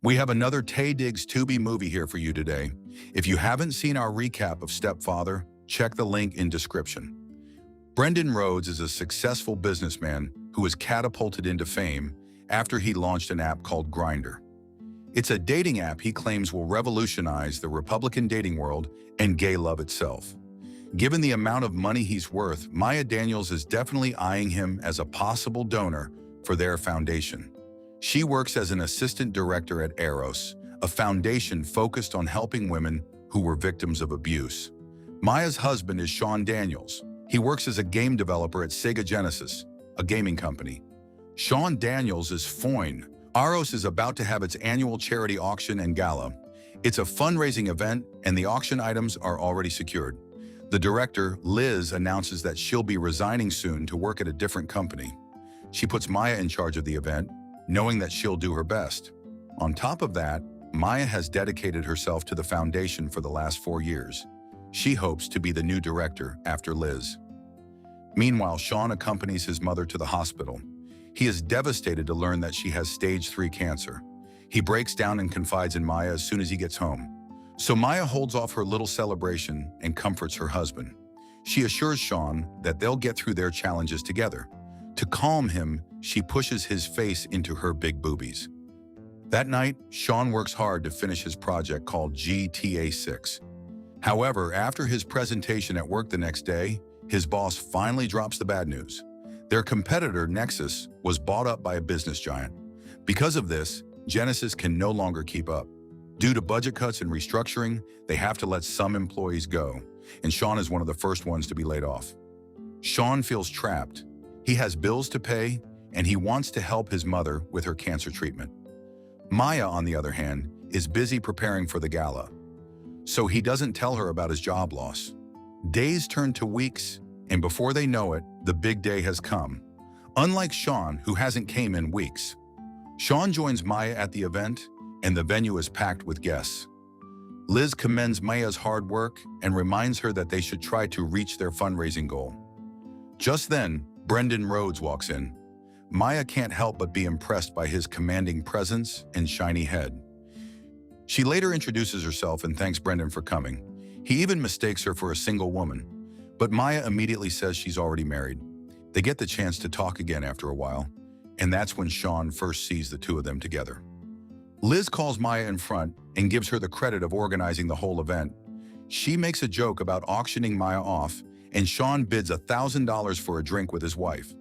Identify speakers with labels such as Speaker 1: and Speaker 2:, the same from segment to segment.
Speaker 1: We have another Taye Diggs Tubi movie here for you today. If you haven't seen our recap of Stepfather, check the link in description. Brendan Rhodes is a successful businessman who was catapulted into fame after he launched an app called Grindr. It's a dating app he claims will revolutionize the Republican dating world and gay love itself. Given the amount of money he's worth, Maya Daniels is definitely eyeing him as a possible donor for their foundation. She works as an assistant director at Eros, a foundation focused on helping women who were victims of abuse. Maya's husband is Sean Daniels. He works as a game developer at Sega Genesis, a gaming company. Sean Daniels is Foyne. Eros is about to have its annual charity auction and gala. It's a fundraising event, and the auction items are already secured. The director, Liz, announces that she'll be resigning soon to work at a different company. She puts Maya in charge of the event, knowing that she'll do her best. On top of that, Maya has dedicated herself to the foundation for the last 4 years. She hopes to be the new director after Liz. Meanwhile, Sean accompanies his mother to the hospital. He is devastated to learn that she has stage 3 cancer. He breaks down and confides in Maya as soon as he gets home. So Maya holds off her little celebration and comforts her husband. She assures Sean that they'll get through their challenges together. To calm him, she pushes his face into her big boobies. That night, Sean works hard to finish his project called GTA 6. However, after his presentation at work the next day, his boss finally drops the bad news. Their competitor, Nexus, was bought up by a business giant. Because of this, Genesis can no longer keep up. Due to budget cuts and restructuring, they have to let some employees go, and Sean is one of the first ones to be laid off. Sean feels trapped. He has bills to pay, and he wants to help his mother with her cancer treatment. Maya, on the other hand, is busy preparing for the gala, so he doesn't tell her about his job loss. Days turn to weeks, and before they know it, the big day has come. Unlike Sean, who hasn't came in weeks. Sean joins Maya at the event, and the venue is packed with guests. Liz commends Maya's hard work and reminds her that they should try to reach their fundraising goal. Just then, Brendan Rhodes walks in. Maya can't help but be impressed by his commanding presence and shiny head. She later introduces herself and thanks Brendan for coming. He even mistakes her for a single woman, but Maya immediately says she's already married. They get the chance to talk again after a while, and that's when Sean first sees the two of them together. Liz calls Maya in front and gives her the credit of organizing the whole event. She makes a joke about auctioning Maya off, and Sean bids $1,000 for a drink with his wife.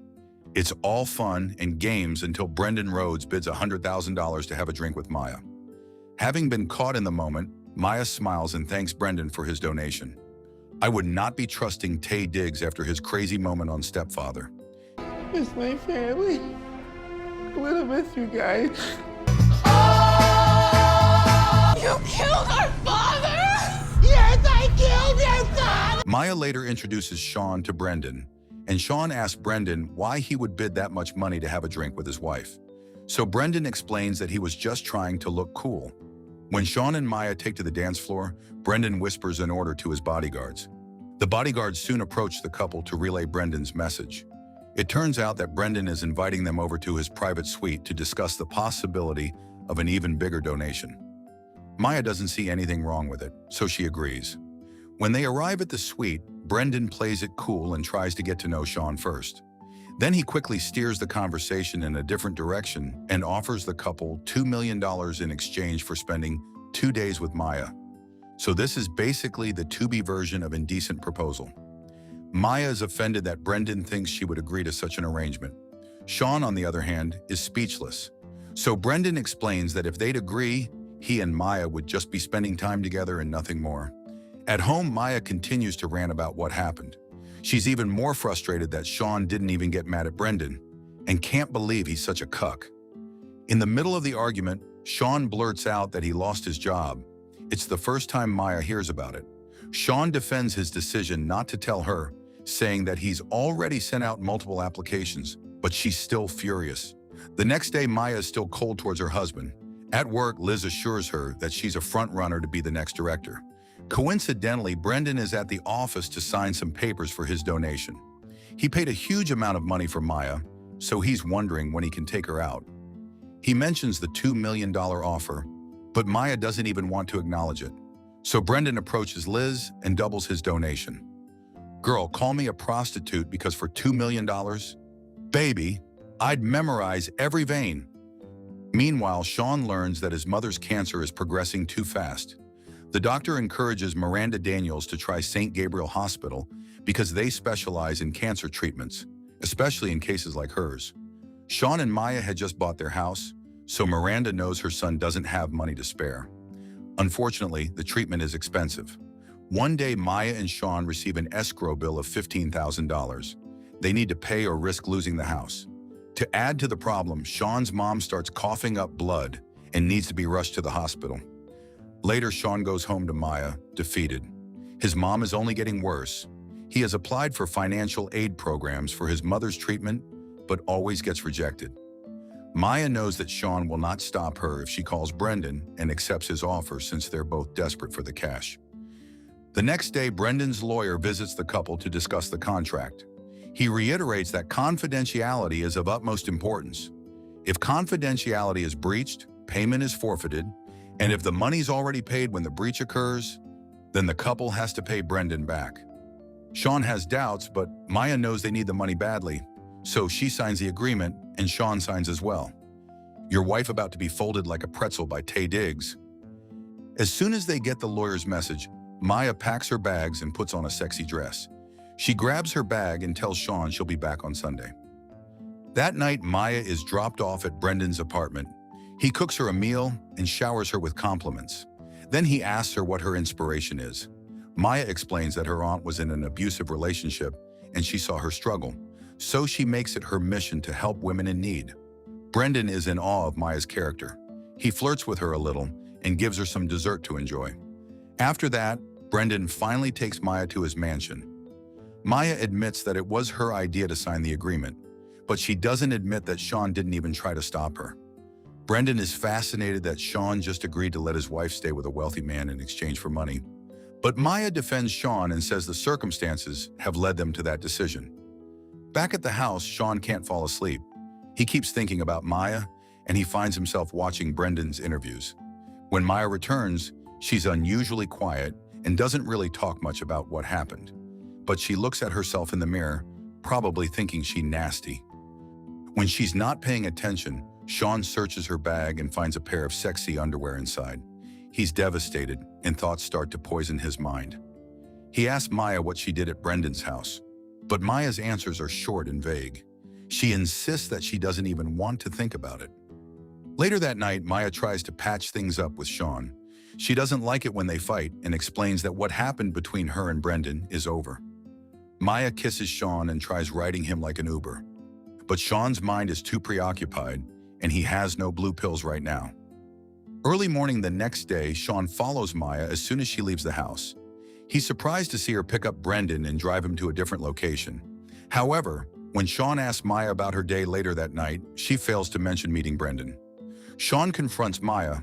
Speaker 1: It's all fun and games until Brendan Rhodes bids $100,000 to have a drink with Maya. Having been caught in the moment, Maya smiles and thanks Brendan for his donation. I would not be trusting Taye Diggs after his crazy moment on Stepfather.
Speaker 2: Miss my family. I'm gonna miss you guys.
Speaker 3: You killed our father!
Speaker 2: Yes, I killed your son!
Speaker 1: Maya later introduces Sean to Brendan, and Sean asks Brendan why he would bid that much money to have a drink with his wife. So Brendan explains that he was just trying to look cool. When Sean and Maya take to the dance floor, Brendan whispers an order to his bodyguards. The bodyguards soon approach the couple to relay Brendan's message. It turns out that Brendan is inviting them over to his private suite to discuss the possibility of an even bigger donation. Maya doesn't see anything wrong with it, so she agrees. When they arrive at the suite, Brendan plays it cool and tries to get to know Sean first. Then he quickly steers the conversation in a different direction and offers the couple $2 million in exchange for spending 2 days with Maya. So this is basically the to-be version of Indecent Proposal. Maya is offended that Brendan thinks she would agree to such an arrangement. Sean, on the other hand, is speechless. So Brendan explains that if they'd agree, he and Maya would just be spending time together and nothing more. At home, Maya continues to rant about what happened. She's even more frustrated that Sean didn't even get mad at Brendan and can't believe he's such a cuck. In the middle of the argument, Sean blurts out that he lost his job. It's the first time Maya hears about it. Sean defends his decision not to tell her, saying that he's already sent out multiple applications, but she's still furious. The next day, Maya is still cold towards her husband. At work, Liz assures her that she's a front runner to be the next director. Coincidentally, Brendan is at the office to sign some papers for his donation. He paid a huge amount of money for Maya, so he's wondering when he can take her out. He mentions the $2 million offer, but Maya doesn't even want to acknowledge it. So Brendan approaches Liz and doubles his donation. "Girl, call me a prostitute because for $2 million? Baby, I'd memorize every vein." Meanwhile, Sean learns that his mother's cancer is progressing too fast. The doctor encourages Miranda Daniels to try St. Gabriel Hospital because they specialize in cancer treatments, especially in cases like hers. Sean and Maya had just bought their house, so Miranda knows her son doesn't have money to spare. Unfortunately, the treatment is expensive. One day, Maya and Sean receive an escrow bill of $15,000. They need to pay or risk losing the house. To add to the problem, Sean's mom starts coughing up blood and needs to be rushed to the hospital. Later, Sean goes home to Maya, defeated. His mom is only getting worse. He has applied for financial aid programs for his mother's treatment, but always gets rejected. Maya knows that Sean will not stop her if she calls Brendan and accepts his offer since they're both desperate for the cash. The next day, Brendan's lawyer visits the couple to discuss the contract. He reiterates that confidentiality is of utmost importance. If confidentiality is breached, payment is forfeited, and if the money's already paid when the breach occurs, then the couple has to pay Brendan back. Sean has doubts, but Maya knows they need the money badly, so she signs the agreement and Sean signs as well. "Your wife about to be folded like a pretzel" by Taye Diggs. As soon as they get the lawyer's message, Maya packs her bags and puts on a sexy dress. She grabs her bag and tells Sean she'll be back on Sunday. That night, Maya is dropped off at Brendan's apartment. He cooks her a meal and showers her with compliments. Then he asks her what her inspiration is. Maya explains that her aunt was in an abusive relationship and she saw her struggle, so she makes it her mission to help women in need. Brendan is in awe of Maya's character. He flirts with her a little and gives her some dessert to enjoy. After that, Brendan finally takes Maya to his mansion. Maya admits that it was her idea to sign the agreement, but she doesn't admit that Sean didn't even try to stop her. Brendan is fascinated that Sean just agreed to let his wife stay with a wealthy man in exchange for money. But Maya defends Sean and says the circumstances have led them to that decision. Back at the house, Sean can't fall asleep. He keeps thinking about Maya, and he finds himself watching Brendan's interviews. When Maya returns, she's unusually quiet and doesn't really talk much about what happened. But she looks at herself in the mirror, probably thinking she's nasty. When she's not paying attention, Sean searches her bag and finds a pair of sexy underwear inside. He's devastated, and thoughts start to poison his mind. He asks Maya what she did at Brendan's house, but Maya's answers are short and vague. She insists that she doesn't even want to think about it. Later that night, Maya tries to patch things up with Sean. She doesn't like it when they fight and explains that what happened between her and Brendan is over. Maya kisses Sean and tries riding him like an Uber. But Sean's mind is too preoccupied, and he has no blue pills right now. Early morning the next day, Sean follows Maya as soon as she leaves the house. He's surprised to see her pick up Brendan and drive him to a different location. However, when Sean asks Maya about her day later that night, she fails to mention meeting Brendan. Sean confronts Maya,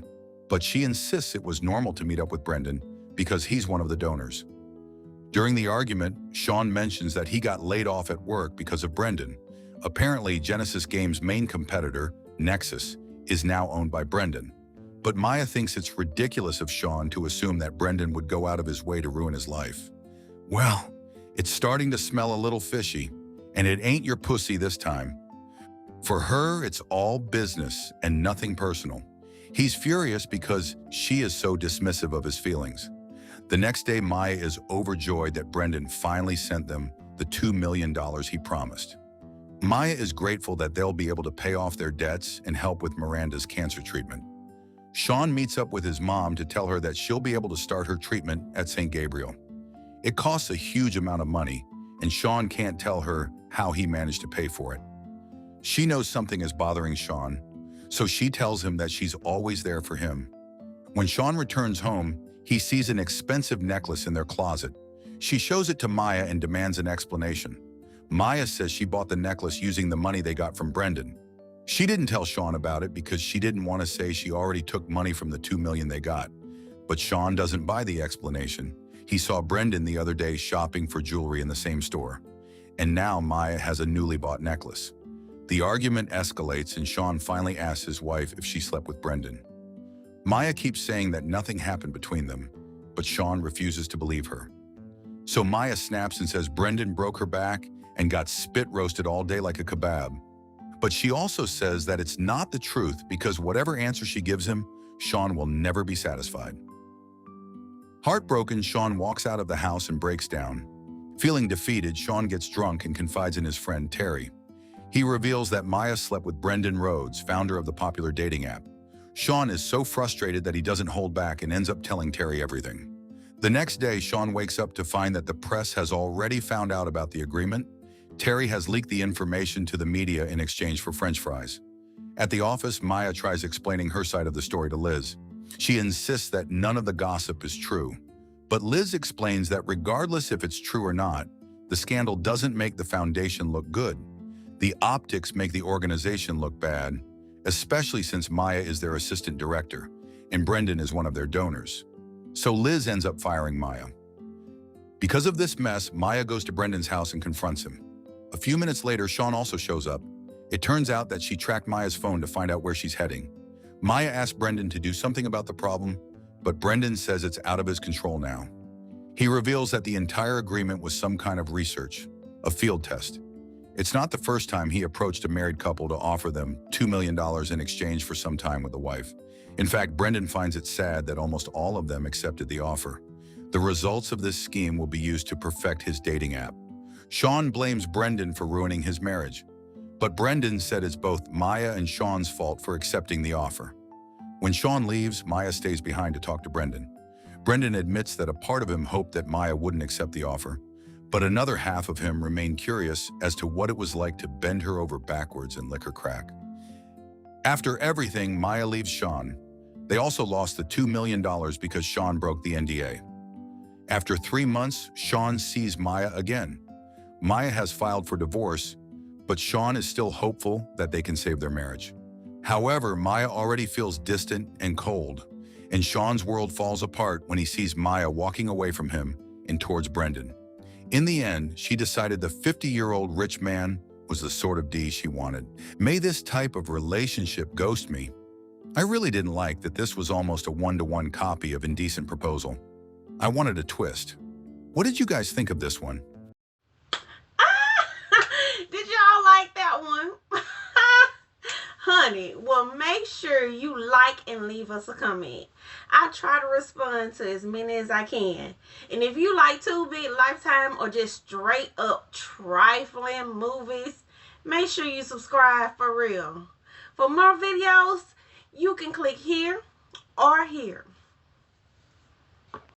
Speaker 1: but she insists it was normal to meet up with Brendan because he's one of the donors. During the argument, Sean mentions that he got laid off at work because of Brendan. Apparently, Genesis Games' main competitor, Nexus, is now owned by Brendan. But Maya thinks it's ridiculous of Sean to assume that Brendan would go out of his way to ruin his life. Well, it's starting to smell a little fishy, and it ain't your pussy this time. For her, it's all business and nothing personal. He's furious because she is so dismissive of his feelings. The next day, Maya is overjoyed that Brendan finally sent them the $2 million he promised. Maya is grateful that they'll be able to pay off their debts and help with Miranda's cancer treatment. Sean meets up with his mom to tell her that she'll be able to start her treatment at St. Gabriel. It costs a huge amount of money, and Sean can't tell her how he managed to pay for it. She knows something is bothering Sean, so she tells him that she's always there for him. When Sean returns home, he sees an expensive necklace in their closet. She shows it to Maya and demands an explanation. Maya says she bought the necklace using the money they got from Brendan. She didn't tell Sean about it because she didn't want to say she already took money from the $2 million they got. But Sean doesn't buy the explanation. He saw Brendan the other day shopping for jewelry in the same store. And now Maya has a newly bought necklace. The argument escalates and Sean finally asks his wife if she slept with Brendan. Maya keeps saying that nothing happened between them, but Sean refuses to believe her. So Maya snaps and says Brendan broke her back and got spit roasted all day like a kebab. But she also says that it's not the truth because whatever answer she gives him, Sean will never be satisfied. Heartbroken, Sean walks out of the house and breaks down. Feeling defeated, Sean gets drunk and confides in his friend Terry. He reveals that Maya slept with Brendan Rhodes, founder of the popular dating app. Sean is so frustrated that he doesn't hold back and ends up telling Terry everything. The next day, Sean wakes up to find that the press has already found out about the agreement. Terry has leaked the information to the media in exchange for French fries. At the office, Maya tries explaining her side of the story to Liz. She insists that none of the gossip is true. But Liz explains that regardless if it's true or not, the scandal doesn't make the foundation look good. The optics make the organization look bad, especially since Maya is their assistant director, and Brendan is one of their donors. So Liz ends up firing Maya. Because of this mess, Maya goes to Brendan's house and confronts him. A few minutes later, Sean also shows up. It turns out that she tracked Maya's phone to find out where she's heading. Maya asks Brendan to do something about the problem, but Brendan says it's out of his control now. He reveals that the entire agreement was some kind of research, a field test. It's not the first time he approached a married couple to offer them $2 million in exchange for some time with the wife. In fact, Brendan finds it sad that almost all of them accepted the offer. The results of this scheme will be used to perfect his dating app. Sean blames Brendan for ruining his marriage, but Brendan said it's both Maya and Sean's fault for accepting the offer. When Sean leaves, Maya stays behind to talk to Brendan. Brendan admits that a part of him hoped that Maya wouldn't accept the offer, but another half of him remained curious as to what it was like to bend her over backwards and lick her crack. After everything, Maya leaves Sean. They also lost the $2 million because Sean broke the NDA. After 3 months, Sean sees Maya again. Maya has filed for divorce, but Sean is still hopeful that they can save their marriage. However, Maya already feels distant and cold, and Sean's world falls apart when he sees Maya walking away from him and towards Brendan. In the end, she decided the 50-year-old rich man was the sort of D she wanted. May this type of relationship ghost me. I really didn't like that this was almost a one-to-one copy of Indecent Proposal. I wanted a twist. What did you guys think of this one?
Speaker 4: Did y'all like that one? Honey, well, make sure you like and leave us a comment. I try to respond to as many as I can. And if you like Tubi, Lifetime, or just straight up trifling movies, make sure you subscribe for real. For more videos, you can click here or here.